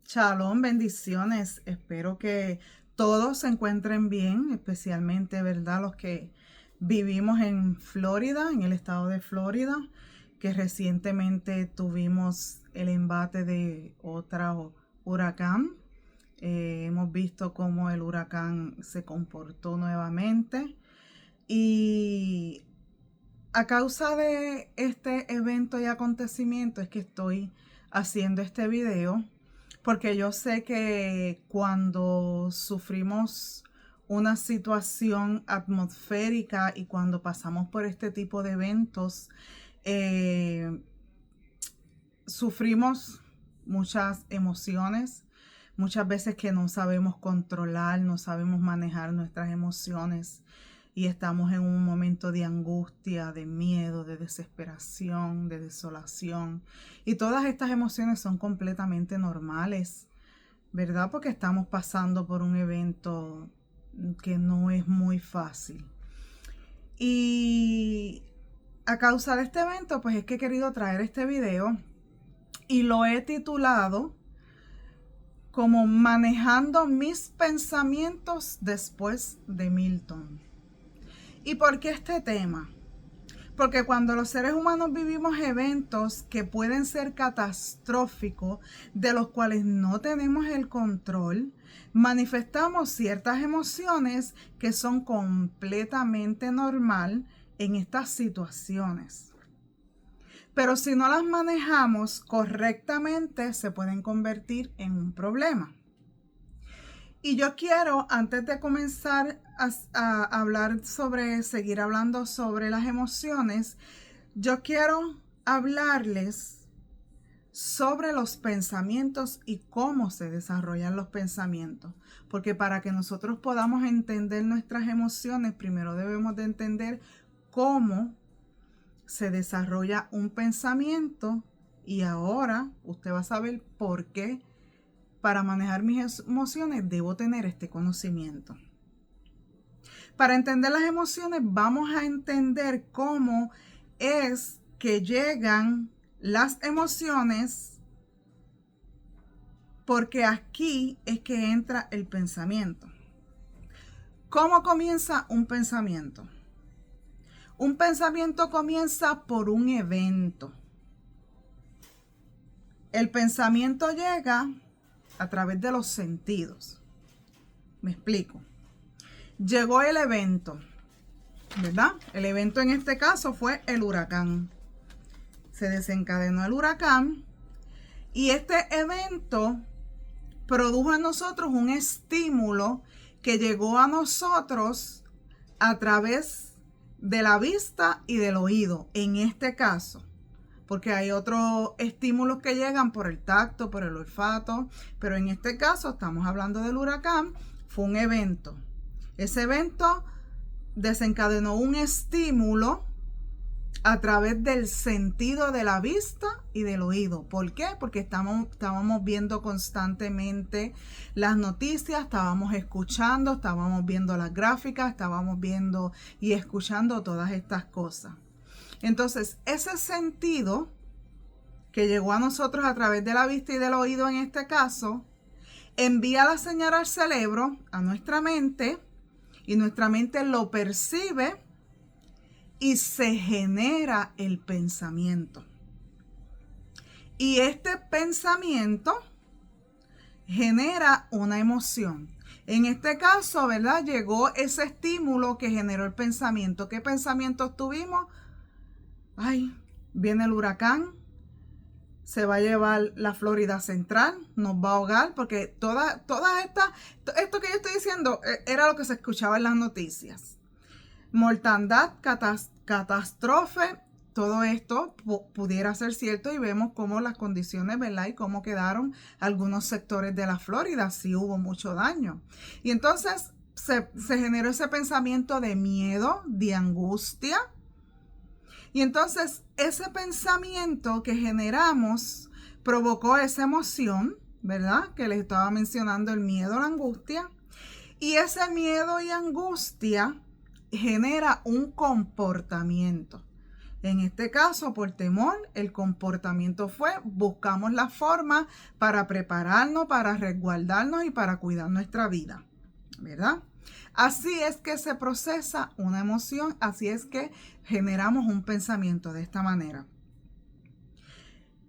Shalom, bendiciones. Espero que todos se encuentren bien, especialmente, ¿verdad? Los que vivimos en Florida, en el estado de Florida, que recientemente tuvimos el embate de otro huracán. Hemos visto cómo el huracán se comportó nuevamente y a causa de este evento y acontecimiento es que estoy haciendo este video, porque yo sé que cuando sufrimos una situación atmosférica y cuando pasamos por este tipo de eventos, eh, sufrimos muchas emociones, muchas veces que no sabemos controlar, no sabemos manejar nuestras emociones y estamos en un momento de angustia, de miedo, de desesperación, de desolación. Y todas estas emociones son completamente normales, ¿verdad? Porque estamos pasando por un evento que no es muy fácil. Y a causa de este evento, pues es que he querido traer este video y lo he titulado como Manejando mis pensamientos después de Milton. ¿Y por qué este tema? Porque cuando los seres humanos vivimos eventos que pueden ser catastróficos, de los cuales no tenemos el control, manifestamos ciertas emociones que son completamente normal en estas situaciones. Pero si no las manejamos correctamente, se pueden convertir en un problema. Y yo quiero, antes de comenzar a hablar seguir hablando sobre las emociones, yo quiero hablarles sobre los pensamientos y cómo se desarrollan los pensamientos. Porque para que nosotros podamos entender nuestras emociones, primero debemos de entender cómo se desarrolla un pensamiento, y ahora usted va a saber por qué para manejar mis emociones debo tener este conocimiento. Para entender las emociones vamos a entender cómo es que llegan las emociones, porque aquí es que entra el pensamiento. ¿Cómo comienza un pensamiento? Un pensamiento comienza por un evento. El pensamiento llega a través de los sentidos. Me explico. Llegó el evento, ¿verdad? El evento en este caso fue el huracán. Se desencadenó el huracán y este evento produjo en nosotros un estímulo que llegó a nosotros a través de la vista y del oído, en este caso. Porque hay otros estímulos que llegan por el tacto, por el olfato, pero en este caso estamos hablando del huracán, fue un evento. Ese evento desencadenó un estímulo a través del sentido de la vista y del oído. ¿Por qué? Porque estábamos viendo constantemente las noticias, estábamos viendo las gráficas, estábamos viendo y escuchando todas estas cosas. Entonces, ese sentido que llegó a nosotros a través de la vista y del oído en este caso, envía la señal al cerebro, a nuestra mente, y nuestra mente lo percibe y se genera el pensamiento. Y este pensamiento genera una emoción. En este caso, ¿verdad? Llegó ese estímulo que generó el pensamiento. ¿Qué pensamientos tuvimos? Ay, viene el huracán, se va a llevar la Florida Central, nos va a ahogar, porque esto que yo estoy diciendo era lo que se escuchaba en las noticias. Mortandad, catástrofe, todo esto pudiera ser cierto, y vemos cómo las condiciones, ¿verdad? Y cómo quedaron algunos sectores de la Florida, sí hubo mucho daño. Y entonces se generó ese pensamiento de miedo, de angustia. Y entonces ese pensamiento que generamos provocó esa emoción, ¿verdad? Que les estaba mencionando, el miedo, la angustia. Y ese miedo y angustia genera un comportamiento. En este caso, por temor, el comportamiento fue, buscamos la forma para prepararnos, para resguardarnos y para cuidar nuestra vida, ¿verdad? Así es que se procesa una emoción, así es que generamos un pensamiento de esta manera.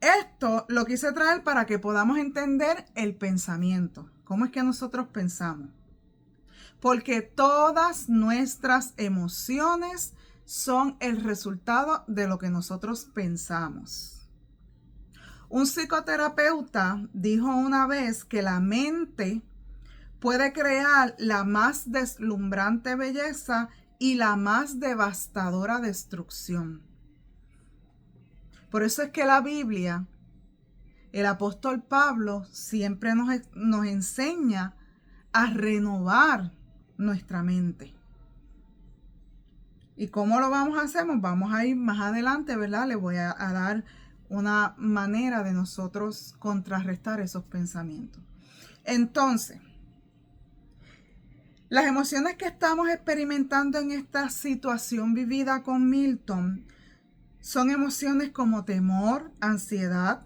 Esto lo quise traer para que podamos entender el pensamiento, cómo es que nosotros pensamos. Porque todas nuestras emociones son el resultado de lo que nosotros pensamos. Un psicoterapeuta dijo una vez que la mente puede crear la más deslumbrante belleza y la más devastadora destrucción. Por eso es que la Biblia, el apóstol Pablo siempre nos enseña a renovar nuestra mente. ¿Y cómo lo vamos a hacer? Vamos a ir más adelante, ¿verdad? Le voy a dar una manera de nosotros contrarrestar esos pensamientos. Entonces, las emociones que estamos experimentando en esta situación vivida con Milton son emociones como temor, ansiedad,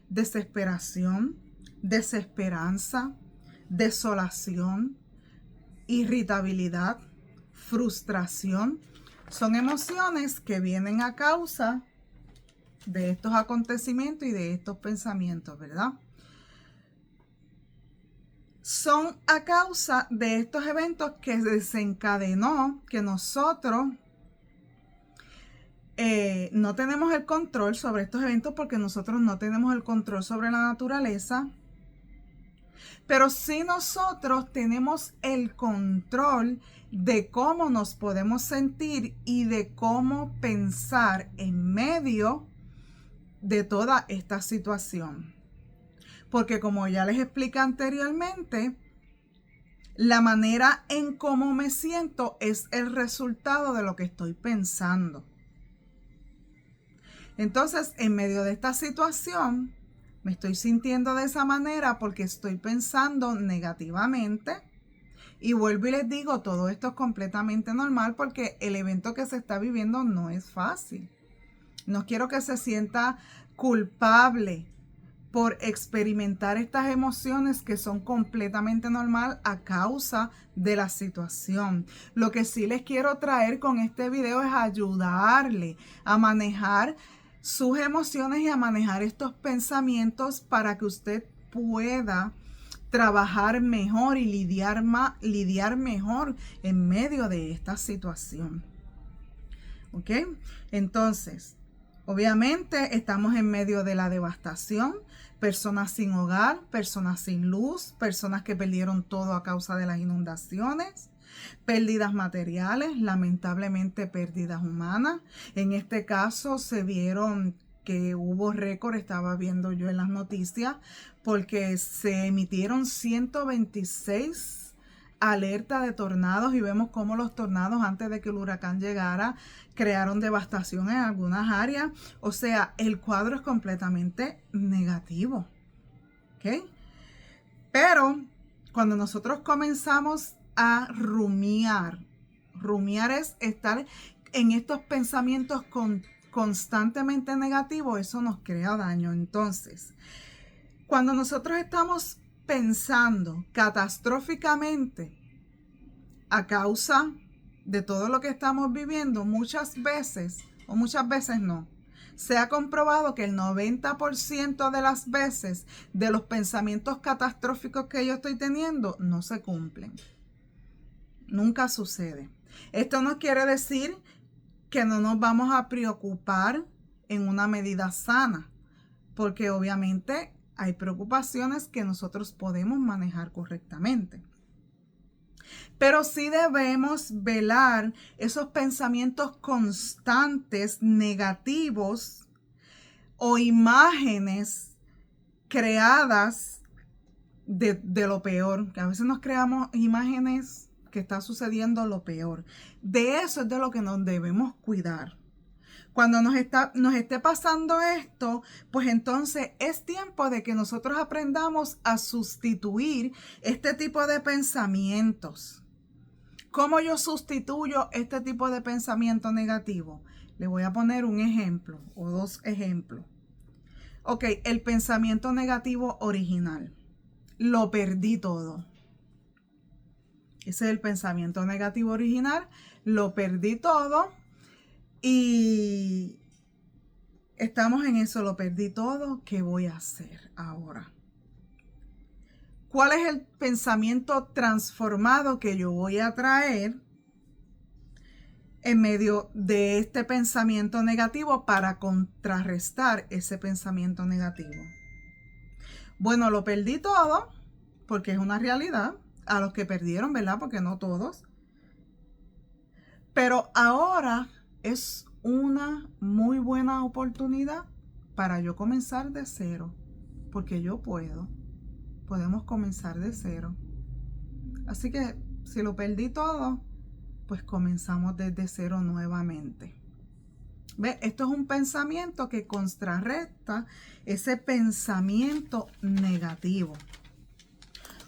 desesperación, desesperanza, desolación, irritabilidad, frustración. Son emociones que vienen a causa de estos acontecimientos y de estos pensamientos, ¿verdad? Son a causa de estos eventos que desencadenó que nosotros no tenemos el control sobre estos eventos, porque nosotros no tenemos el control sobre la naturaleza, pero sí nosotros tenemos el control de cómo nos podemos sentir y de cómo pensar en medio de toda esta situación. Porque como ya les expliqué anteriormente, la manera en cómo me siento es el resultado de lo que estoy pensando. Entonces, en medio de esta situación, me estoy sintiendo de esa manera porque estoy pensando negativamente. Y vuelvo y les digo, todo esto es completamente normal porque el evento que se está viviendo no es fácil. No quiero que se sienta culpable por experimentar estas emociones que son completamente normal a causa de la situación. Lo que sí les quiero traer con este video es ayudarle a manejar sus emociones y a manejar estos pensamientos para que usted pueda trabajar mejor y lidiar mejor en medio de esta situación. ¿Ok? Entonces, obviamente estamos en medio de la devastación, personas sin hogar, personas sin luz, personas que perdieron todo a causa de las inundaciones, pérdidas materiales, lamentablemente pérdidas humanas. En este caso se vieron que hubo récord, estaba viendo yo en las noticias, porque se emitieron 126 alerta de tornados y vemos cómo los tornados antes de que el huracán llegara crearon devastación en algunas áreas. O sea, el cuadro es completamente negativo. ¿Ok? Pero cuando nosotros comenzamos a rumiar es estar en estos pensamientos constantemente negativos, eso nos crea daño. Entonces, cuando nosotros estamos pensando catastróficamente a causa de todo lo que estamos viviendo, muchas veces no, se ha comprobado que el 90% de las veces de los pensamientos catastróficos que yo estoy teniendo no se cumplen. Nunca sucede. Esto no quiere decir que no nos vamos a preocupar en una medida sana, porque obviamente hay preocupaciones que nosotros podemos manejar correctamente. Pero sí debemos velar esos pensamientos constantes negativos o imágenes creadas de lo peor, que a veces nos creamos imágenes que está sucediendo lo peor. De eso es de lo que nos debemos cuidar. Cuando nos esté pasando esto, pues entonces es tiempo de que nosotros aprendamos a sustituir este tipo de pensamientos. ¿Cómo yo sustituyo este tipo de pensamiento negativo? Le voy a poner un ejemplo o dos ejemplos. Ok, el pensamiento negativo original. Lo perdí todo. Ese es el pensamiento negativo original. Lo perdí todo y estamos en eso. Lo perdí todo. ¿Qué voy a hacer ahora? ¿Cuál es el pensamiento transformado que yo voy a traer en medio de este pensamiento negativo para contrarrestar ese pensamiento negativo? Bueno, lo perdí todo porque es una realidad. A los que perdieron, ¿verdad? Porque no todos. Pero ahora es una muy buena oportunidad para yo comenzar de cero. Porque yo puedo. Podemos comenzar de cero. Así que si lo perdí todo, pues comenzamos desde cero nuevamente. ¿Ve? Esto es un pensamiento que contrarresta ese pensamiento negativo.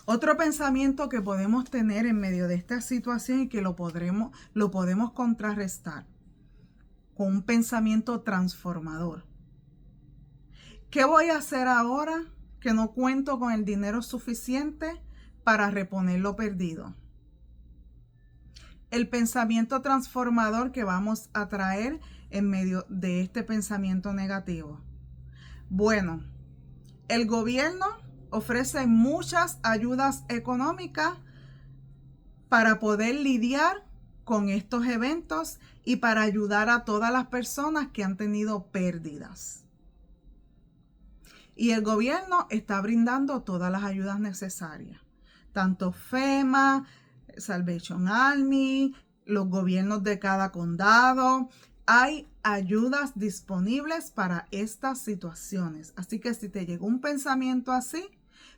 Otro pensamiento que podemos tener en medio de esta situación y que lo podemos contrarrestar con un pensamiento transformador. ¿Qué voy a hacer ahora que no cuento con el dinero suficiente para reponer lo perdido? El pensamiento transformador que vamos a traer en medio de este pensamiento negativo. Bueno, el gobierno ofrece muchas ayudas económicas para poder lidiar con estos eventos y para ayudar a todas las personas que han tenido pérdidas. Y el gobierno está brindando todas las ayudas necesarias, tanto FEMA, Salvation Army, los gobiernos de cada condado. Hay ayudas disponibles para estas situaciones. Así que si te llegó un pensamiento así,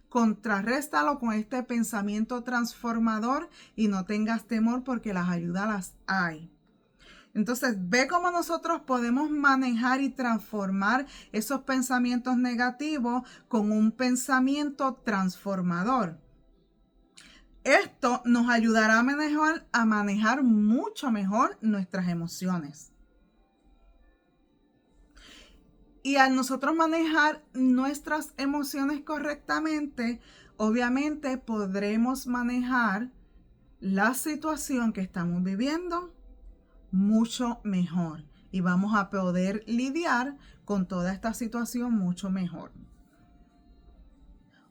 contrarréstalo con este pensamiento transformador y no tengas temor porque las ayudas las hay. Entonces, ve cómo nosotros podemos manejar y transformar esos pensamientos negativos con un pensamiento transformador. Esto nos ayudará a manejar mucho mejor nuestras emociones. Y al nosotros manejar nuestras emociones correctamente, obviamente podremos manejar la situación que estamos viviendo mucho mejor. Y vamos a poder lidiar con toda esta situación mucho mejor.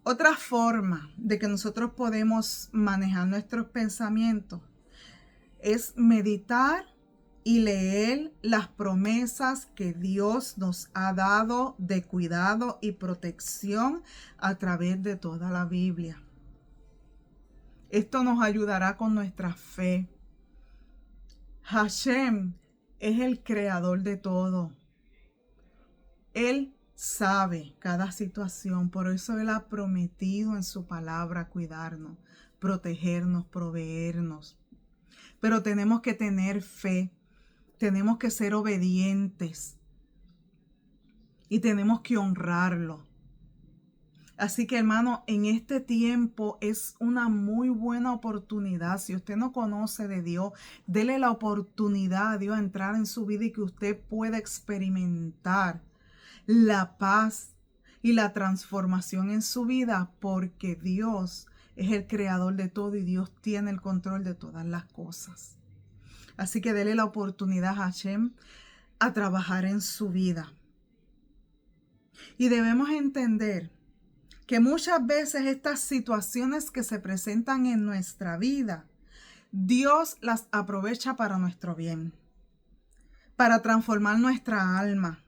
Otra forma de que nosotros podemos manejar nuestros pensamientos es meditar y leer las promesas que Dios nos ha dado de cuidado y protección a través de toda la Biblia. Esto nos ayudará con nuestra fe. Hashem es el creador de todo. Él sabe cada situación, por eso Él ha prometido en su palabra cuidarnos, protegernos, proveernos. Pero tenemos que tener fe, tenemos que ser obedientes y tenemos que honrarlo. Así que, hermano, en este tiempo es una muy buena oportunidad. Si usted no conoce de Dios, dele la oportunidad a Dios a entrar en su vida y que usted pueda experimentar la paz y la transformación en su vida, porque Dios es el creador de todo y Dios tiene el control de todas las cosas. Así que dele la oportunidad a Hashem a trabajar en su vida. Y debemos entender que muchas veces estas situaciones que se presentan en nuestra vida, Dios las aprovecha para nuestro bien, para transformar nuestra alma.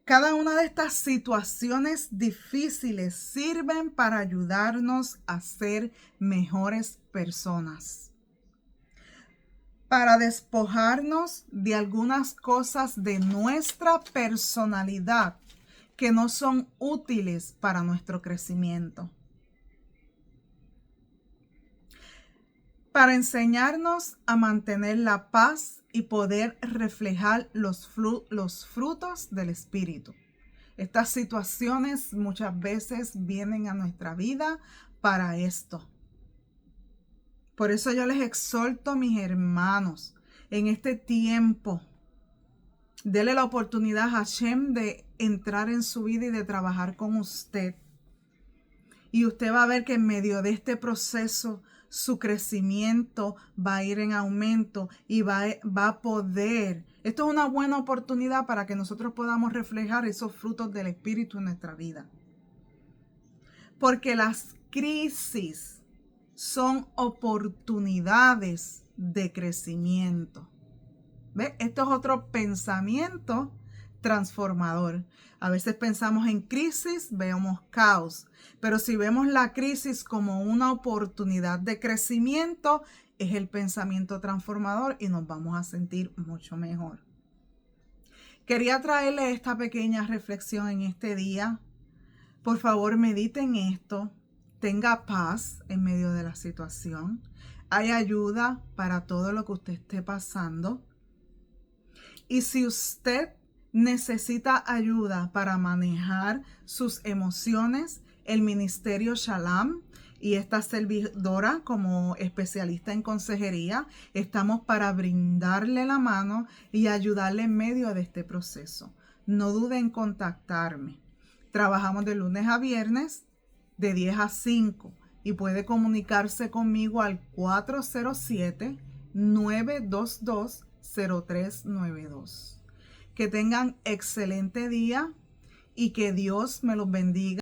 Cada una de estas situaciones difíciles sirven para ayudarnos a ser mejores personas, para despojarnos de algunas cosas de nuestra personalidad que no son útiles para nuestro crecimiento, para enseñarnos a mantener la paz y poder reflejar los frutos del Espíritu. Estas situaciones muchas veces vienen a nuestra vida para esto. Por eso yo les exhorto, mis hermanos, en este tiempo, Dele la oportunidad a Hashem de entrar en su vida y de trabajar con usted. Y usted va a ver que en medio de este proceso su crecimiento va a ir en aumento y va a poder. Esto es una buena oportunidad para que nosotros podamos reflejar esos frutos del Espíritu en nuestra vida. Porque las crisis son oportunidades de crecimiento. ¿Ve? Esto es otro pensamiento transformador. A veces pensamos en crisis, vemos caos, pero si vemos la crisis como una oportunidad de crecimiento, es el pensamiento transformador y nos vamos a sentir mucho mejor. Quería traerle esta pequeña reflexión en este día. Por favor, medite en esto. Tenga paz en medio de la situación. Hay ayuda para todo lo que usted esté pasando. Y si usted necesita ayuda para manejar sus emociones, el Ministerio Shalom y esta servidora como especialista en consejería, estamos para brindarle la mano y ayudarle en medio de este proceso. No dude en contactarme. Trabajamos de lunes a viernes de 10 a 5 y puede comunicarse conmigo al 407-922-0392. Que tengan excelente día y que Dios me los bendiga.